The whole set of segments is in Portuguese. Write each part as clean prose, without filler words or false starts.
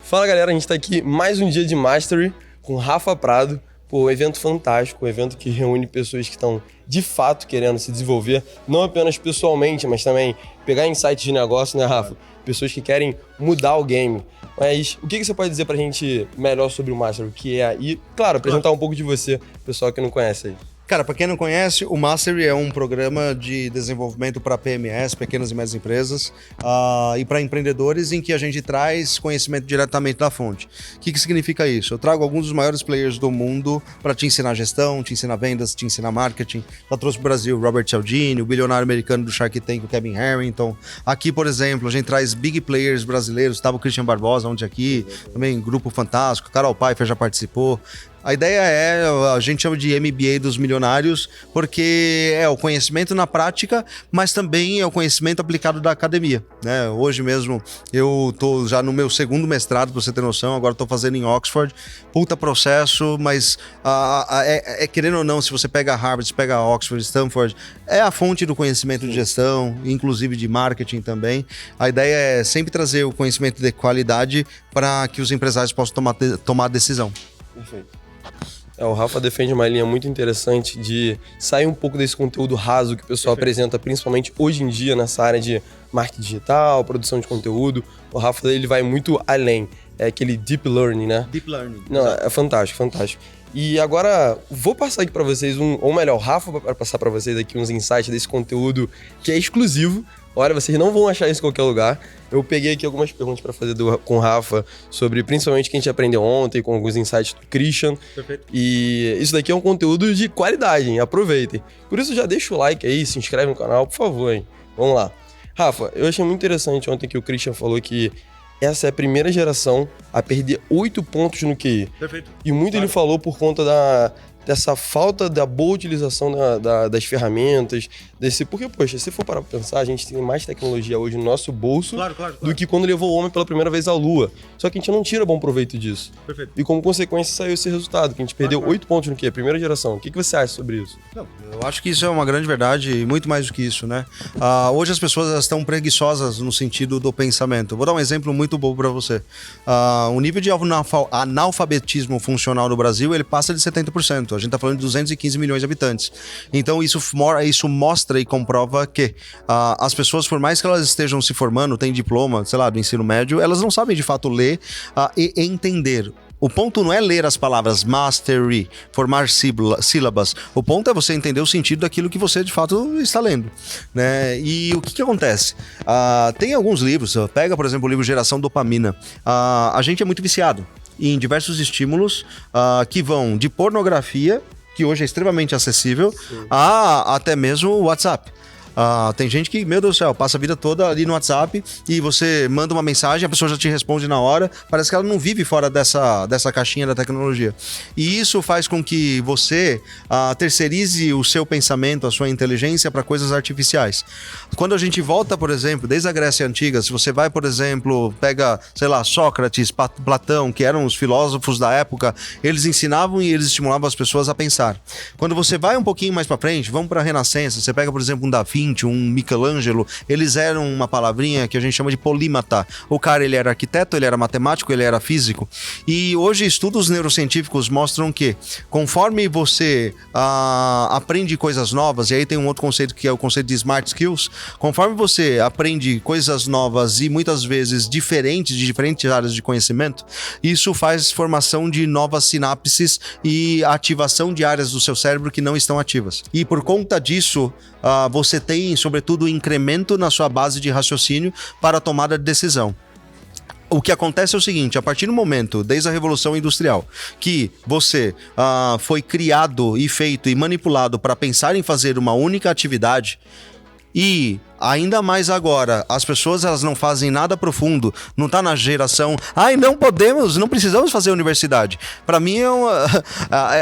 Fala galera, a gente tá aqui mais um dia de Mastery com Rafa Prado. Pô, um evento fantástico, um evento que reúne pessoas que estão de fato querendo se desenvolver, não apenas pessoalmente, mas também pegar insights de negócio, né, Rafa? Pessoas que querem mudar o game. Mas o que você pode dizer pra gente melhor sobre o Mastery? O que é? E, claro, apresentar um pouco de você, pessoal que não conhece aí. Cara, para quem não conhece, o Mastery é um programa de desenvolvimento para PMEs, pequenas e médias empresas, e para empreendedores em que a gente traz conhecimento diretamente da fonte. O que significa isso? Eu trago alguns dos maiores players do mundo para te ensinar gestão, te ensinar vendas, te ensinar marketing. Já trouxe para o Brasil o Robert Cialdini, o bilionário americano do Shark Tank, o Kevin Harrington. Aqui, por exemplo, a gente traz big players brasileiros, estava o Christian Barbosa ontem aqui, também Grupo Fantástico, Carol Pfeiffer já participou. A ideia é, a gente chama de MBA dos milionários, porque é o conhecimento na prática, mas também é o conhecimento aplicado da academia, né? Hoje mesmo eu tô já no meu segundo mestrado, pra você ter noção, agora tô fazendo em Oxford, puta processo, mas querendo ou não, se você pega Harvard, se pega Oxford, Stanford, é a fonte do conhecimento de gestão, inclusive de marketing também. A ideia é sempre trazer o conhecimento de qualidade para que os empresários possam tomar decisão. Perfeito. O Rafa defende uma linha muito interessante de sair um pouco desse conteúdo raso que o pessoal apresenta, principalmente hoje em dia nessa área de marketing digital, produção de conteúdo. O Rafa ele vai muito além, é aquele deep learning, né? Deep learning. Não, é fantástico, fantástico. E agora vou passar aqui para vocês ou melhor, o Rafa vai passar para vocês aqui uns insights desse conteúdo que é exclusivo. Olha, vocês não vão achar isso em qualquer lugar. Eu peguei aqui algumas perguntas para fazer com o Rafa sobre principalmente o que a gente aprendeu ontem, com alguns insights do Christian. Perfeito. E isso daqui é um conteúdo de qualidade, hein? Aproveitem. Por isso já deixa o like aí, se inscreve no canal, por favor, hein? Vamos lá. Rafa, eu achei muito interessante ontem que o Christian falou que essa é a primeira geração a perder 8 pontos no QI. Perfeito. E muito ele falou por conta dessa falta da boa utilização das ferramentas, porque, poxa, se for parar pra pensar, a gente tem mais tecnologia hoje no nosso bolso do que quando levou o homem pela primeira vez à Lua. Só que a gente não tira bom proveito disso. Perfeito. E como consequência saiu esse resultado, que a gente perdeu 8 pontos no quê? Primeira geração. O que você acha sobre isso? Não, eu acho que isso é uma grande verdade e muito mais do que isso, né? Hoje as pessoas estão preguiçosas no sentido do pensamento. Vou dar um exemplo muito bom para você. O nível de analfabetismo funcional no Brasil, ele passa de 70%. A gente está falando de 215 milhões de habitantes. Então isso mostra e comprova que as pessoas, por mais que elas estejam se formando, têm diploma, sei lá, do ensino médio, elas não sabem de fato ler e entender. O ponto não é ler as palavras mastery, formar sílabas. O ponto é você entender o sentido daquilo que você de fato está lendo, né? E o que acontece? Tem alguns livros, pega por exemplo o livro Geração Dopamina. A gente é muito viciado em diversos estímulos que vão de pornografia, que hoje é extremamente acessível, a até mesmo o WhatsApp. Tem gente que, meu Deus do céu, passa a vida toda ali no WhatsApp e você manda uma mensagem, a pessoa já te responde na hora. Parece que ela não vive fora dessa caixinha da tecnologia. E isso faz com que você terceirize o seu pensamento, a sua inteligência para coisas artificiais. Quando a gente volta, por exemplo, desde a Grécia Antiga, se você vai, por exemplo, pega, sei lá, Sócrates, Platão, que eram os filósofos da época, eles ensinavam e eles estimulavam as pessoas a pensar. Quando você vai um pouquinho mais para frente, vamos para a Renascença, você pega, por exemplo, um Da Vinci, um Michelangelo, eles eram uma palavrinha que a gente chama de polímata. O cara, ele era arquiteto, ele era matemático, ele era físico. E hoje estudos neurocientíficos mostram que conforme você aprende coisas novas, e aí tem um outro conceito que é o conceito de smart skills, conforme você aprende coisas novas e muitas vezes diferentes, de diferentes áreas de conhecimento, isso faz formação de novas sinapses e ativação de áreas do seu cérebro que não estão ativas. E por conta disso, você tem, sobretudo, incremento na sua base de raciocínio para a tomada de decisão. O que acontece é o seguinte, a partir do momento, desde a Revolução Industrial, que você foi criado e feito e manipulado para pensar em fazer uma única atividade, e ainda mais agora, as pessoas elas não fazem nada profundo, não tá na geração, não precisamos fazer universidade. Para mim,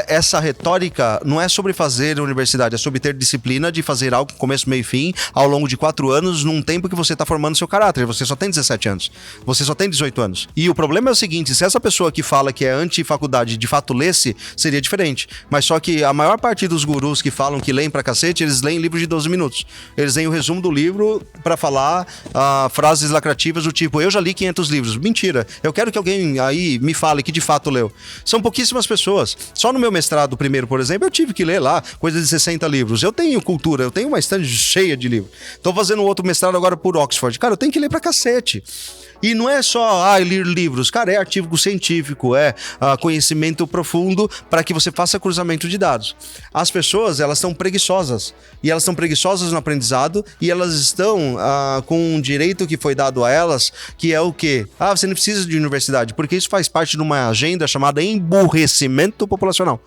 essa retórica não é sobre fazer universidade, é sobre ter disciplina de fazer algo começo, meio e fim, ao longo de 4 anos, num tempo que você tá formando seu caráter. Você só tem 17 anos, você só tem 18 anos. E o problema é o seguinte, se essa pessoa que fala que é anti-faculdade de fato lesse, seria diferente. Mas só que a maior parte dos gurus que falam que leem pra cacete, eles leem livros de 12 minutos. Eles leem o resumo do livro, livro para falar frases lacrativas do tipo, eu já li 500 livros. Mentira. Eu quero que alguém aí me fale que de fato leu. São pouquíssimas pessoas. Só no meu mestrado primeiro, por exemplo, eu tive que ler lá coisa de 60 livros. Eu tenho cultura, eu tenho uma estante cheia de livros. Tô fazendo outro mestrado agora por Oxford. Cara, eu tenho que ler pra cacete. E não é só ler livros, cara, é artigo científico, é conhecimento profundo para que você faça cruzamento de dados. As pessoas, elas estão preguiçosas, e elas estão preguiçosas no aprendizado, e elas estão com um direito que foi dado a elas, que é o quê? Você não precisa de universidade, porque isso faz parte de uma agenda chamada emburrecimento populacional.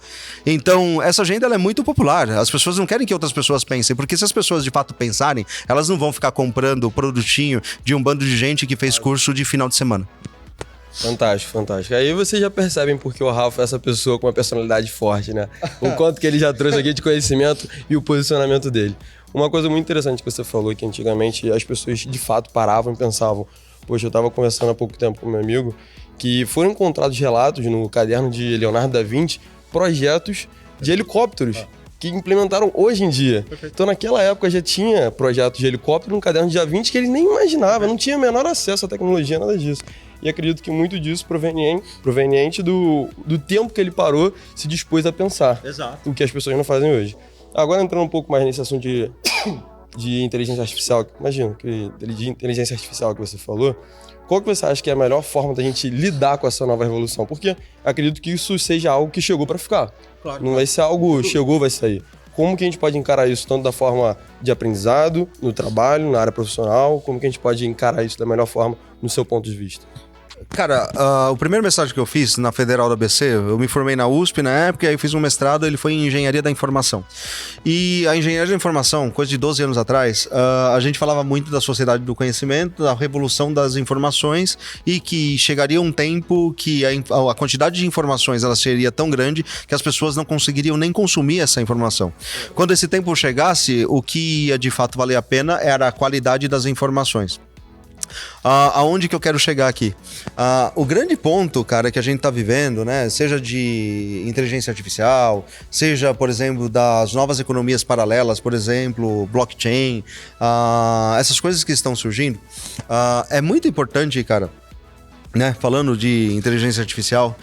Então, essa agenda ela é muito popular, as pessoas não querem que outras pessoas pensem, porque se as pessoas de fato pensarem, elas não vão ficar comprando o produtinho de um bando de gente que fez curso de final de semana. Fantástico, fantástico. Aí vocês já percebem porque o Rafa é essa pessoa com uma personalidade forte, né? O quanto que ele já trouxe aqui de conhecimento e o posicionamento dele. Uma coisa muito interessante que você falou, que antigamente as pessoas de fato paravam e pensavam, poxa, eu tava conversando há pouco tempo com meu amigo, que foram encontrados relatos no caderno de Leonardo da Vinci, projetos de helicópteros que implementaram hoje em dia. Perfeito. Então, naquela época, já tinha projetos de helicóptero no caderno de Da Vinci que ele nem imaginava, não tinha o menor acesso à tecnologia, nada disso. E acredito que muito disso proveniente do tempo que ele parou, se dispôs a pensar. Exato. O que as pessoas não fazem hoje. Agora, entrando um pouco mais nesse assunto de inteligência artificial, imagina, de inteligência artificial que você falou, qual que você acha que é a melhor forma da gente lidar com essa nova revolução? Porque acredito que isso seja algo que chegou para ficar. Claro, não vai ser algo chegou, vai sair. Como que a gente pode encarar isso tanto da forma de aprendizado, no trabalho, na área profissional? Como que a gente pode encarar isso da melhor forma no seu ponto de vista? Cara, o primeiro mestrado que eu fiz na Federal da ABC, eu me formei na USP na época, e aí fiz um mestrado, ele foi em Engenharia da Informação. E a Engenharia da Informação, coisa de 12 anos atrás, a gente falava muito da sociedade do conhecimento, da revolução das informações, e que chegaria um tempo que a quantidade de informações ela seria tão grande que as pessoas não conseguiriam nem consumir essa informação. Quando esse tempo chegasse, o que ia de fato valer a pena era a qualidade das informações. Aonde que eu quero chegar aqui? O grande ponto, cara, que a gente tá vivendo, né? Seja de inteligência artificial, seja, por exemplo, das novas economias paralelas, por exemplo, blockchain, essas coisas que estão surgindo, é muito importante, cara, né, falando de inteligência artificial,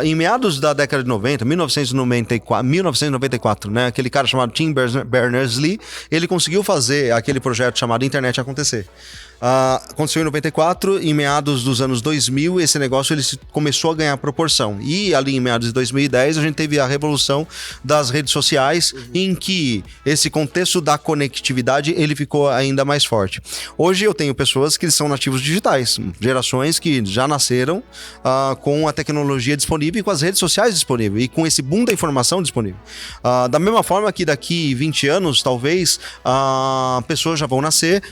em meados da década de 90, 1994, né, aquele cara chamado Tim Berners-Lee, ele conseguiu fazer aquele projeto chamado Internet acontecer. Aconteceu em 94, em meados dos anos 2000, esse negócio ele começou a ganhar proporção. E ali em meados de 2010, a gente teve a revolução das redes sociais, em que esse contexto da conectividade ele ficou ainda mais forte. Hoje eu tenho pessoas que são nativos digitais, gerações que já nasceram com a tecnologia disponível e com as redes sociais disponíveis, e com esse boom da informação disponível. Da mesma forma que daqui 20 anos, talvez, pessoas já vão nascer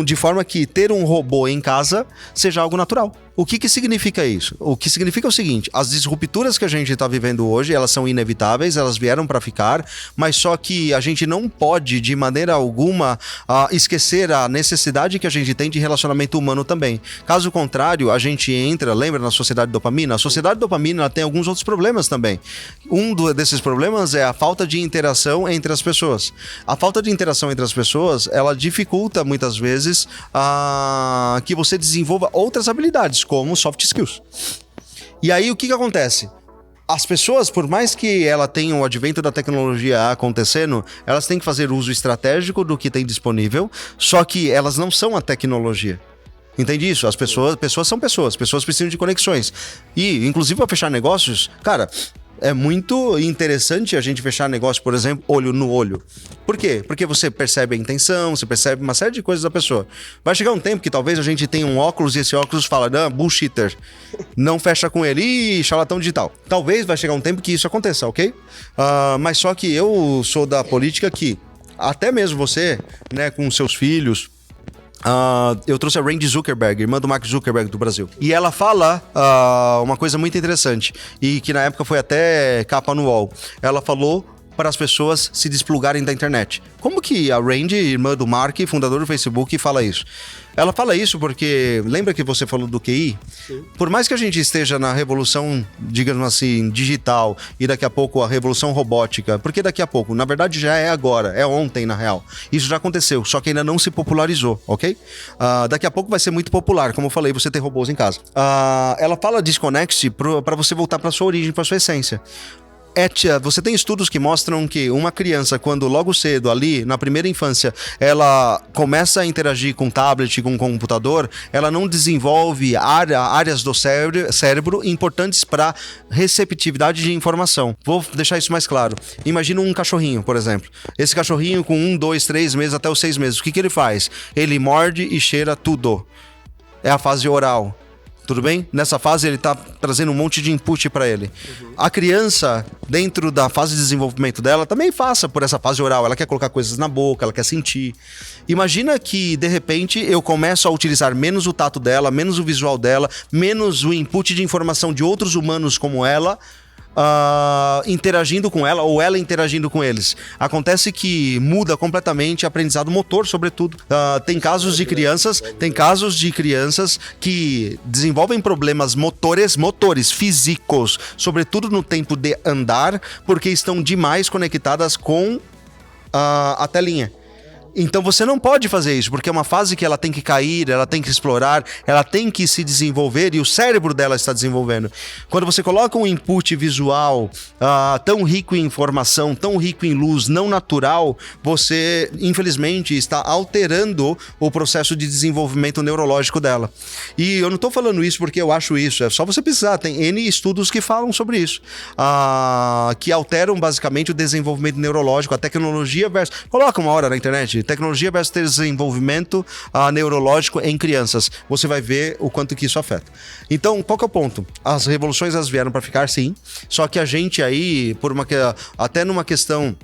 de forma que ter um robô em casa seja algo natural. O que significa isso? O que significa é o seguinte: as disrupturas que a gente está vivendo hoje, elas são inevitáveis, elas vieram para ficar, mas só que a gente não pode, de maneira alguma, esquecer a necessidade que a gente tem de relacionamento humano também. Caso contrário, a gente lembra na sociedade dopamina? A sociedade dopamina ela tem alguns outros problemas também. Desses problemas é a falta de interação entre as pessoas. A falta de interação entre as pessoas, ela dificulta muitas vezes que você desenvolva outras habilidades, como soft skills. E aí o que acontece? As pessoas, por mais que ela tenha o advento da tecnologia acontecendo, elas têm que fazer uso estratégico do que tem disponível, só que elas não são a tecnologia. Entende isso? As pessoas são pessoas precisam de conexões. E, inclusive, para fechar negócios, cara, é muito interessante a gente fechar negócio, por exemplo, olho no olho. Por quê? Porque você percebe a intenção, você percebe uma série de coisas da pessoa. Vai chegar um tempo que talvez a gente tenha um óculos e esse óculos fala, não, bullshitter, não fecha com ele, ih, charlatão digital. Talvez vai chegar um tempo que isso aconteça, ok? Mas só que eu sou da política que, até mesmo você, né, com seus filhos, eu trouxe a Randy Zuckerberg, irmã do Mark Zuckerberg do Brasil. E ela fala uma coisa muito interessante, e que na época foi até capa no UOL. Ela falou para as pessoas se desplugarem da internet. Como que a Randy, irmã do Mark, fundador do Facebook, fala isso? Ela fala isso porque, lembra que você falou do QI? Sim. Por mais que a gente esteja na revolução, digamos assim, digital e daqui a pouco a revolução robótica, porque daqui a pouco, na verdade já é agora, é ontem na real. Isso já aconteceu, só que ainda não se popularizou, ok? Daqui a pouco vai ser muito popular, como eu falei, você ter robôs em casa. Ela fala desconecte para você voltar para sua origem, para sua essência. Você tem estudos que mostram que uma criança, quando logo cedo, ali, na primeira infância, ela começa a interagir com tablet, com computador, ela não desenvolve áreas do cérebro importantes para receptividade de informação. Vou deixar isso mais claro. Imagina um cachorrinho, por exemplo. Esse cachorrinho com 1, 2, 3 meses até os 6 meses. O que ele faz? Ele morde e cheira tudo. É a fase oral. Tudo bem? Nessa fase ele está trazendo um monte de input para ele. A criança, dentro da fase de desenvolvimento dela, também passa por essa fase oral. Ela quer colocar coisas na boca, ela quer sentir. Imagina que, de repente, eu começo a utilizar menos o tato dela, menos o visual dela, menos o input de informação de outros humanos como ela, interagindo com ela ou ela interagindo com eles. Acontece que muda completamente o aprendizado motor, sobretudo. Tem casos de crianças que desenvolvem problemas motores físicos, sobretudo no tempo de andar, porque estão demais conectadas com a telinha. Então você não pode fazer isso, porque é uma fase que ela tem que cair, ela tem que explorar, ela tem que se desenvolver e o cérebro dela está desenvolvendo. Quando você coloca um input visual tão rico em informação, tão rico em luz, não natural, você, infelizmente, está alterando o processo de desenvolvimento neurológico dela. E eu não estou falando isso porque eu acho isso, é só você pesquisar, tem N estudos que falam sobre isso, que alteram basicamente o desenvolvimento neurológico, a tecnologia versus... Coloca uma hora na internet, tecnologia versus desenvolvimento neurológico em crianças. Você vai ver o quanto que isso afeta. Então, qual que é o ponto? As revoluções, elas vieram para ficar, sim. Só que a gente aí, até numa questão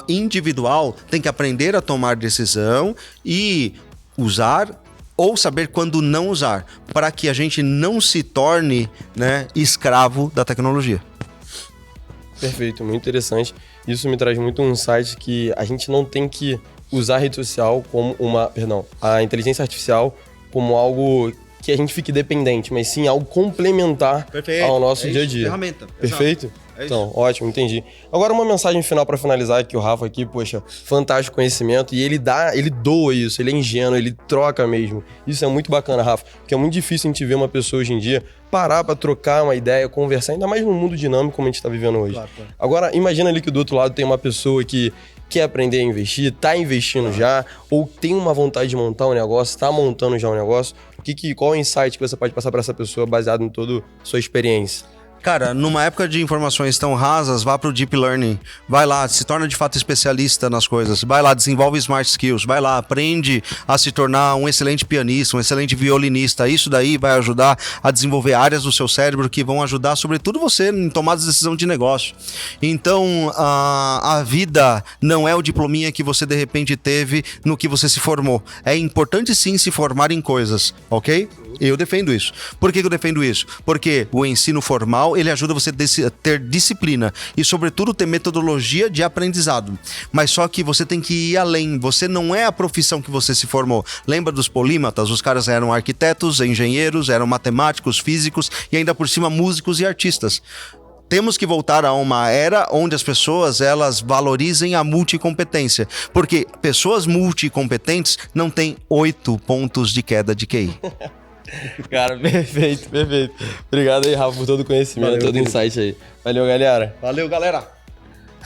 individual, tem que aprender a tomar decisão e usar ou saber quando não usar, para que a gente não se torne, né, escravo da tecnologia. Perfeito, muito interessante. Isso me traz muito um insight que a gente não tem que usar a rede social como a inteligência artificial como algo que a gente fique dependente, mas sim algo complementar ao nosso dia a dia. Ferramenta. Perfeito? Então, ótimo, entendi. Agora uma mensagem final para finalizar, que o Rafa aqui, poxa, fantástico conhecimento, e ele doa isso, ele é ingênuo, ele troca mesmo. Isso é muito bacana, Rafa, porque é muito difícil a gente ver uma pessoa hoje em dia parar para trocar uma ideia, conversar, ainda mais num mundo dinâmico como a gente está vivendo hoje. Claro. Agora, imagina ali que do outro lado tem uma pessoa que quer aprender a investir, tá investindo já, ou tem uma vontade de montar um negócio, tá montando já um negócio. Qual é o insight que você pode passar para essa pessoa baseado em toda a sua experiência? Cara, numa época de informações tão rasas, vá pro Deep Learning. Vai lá, se torna de fato especialista nas coisas. Vai lá, desenvolve Smart Skills. Vai lá, aprende a se tornar um excelente pianista, um excelente violinista. Isso daí vai ajudar a desenvolver áreas do seu cérebro que vão ajudar, sobretudo você, em tomadas de decisão de negócio. Então, a vida não é o diplominha que você de repente teve no que você se formou. É importante sim se formar em coisas, ok? Eu defendo isso. Por que eu defendo isso? Porque o ensino formal, ele ajuda você a ter disciplina e, sobretudo, ter metodologia de aprendizado. Mas só que você tem que ir além. Você não é a profissão que você se formou. Lembra dos polímatas? Os caras eram arquitetos, engenheiros, eram matemáticos, físicos e ainda por cima músicos e artistas. Temos que voltar a uma era onde as pessoas, elas valorizem a multicompetência. Porque pessoas multicompetentes não têm 8 pontos de queda de QI. Cara, perfeito. Obrigado aí, Rafa, por todo o conhecimento, todo o insight aí. Valeu, galera. Valeu, galera.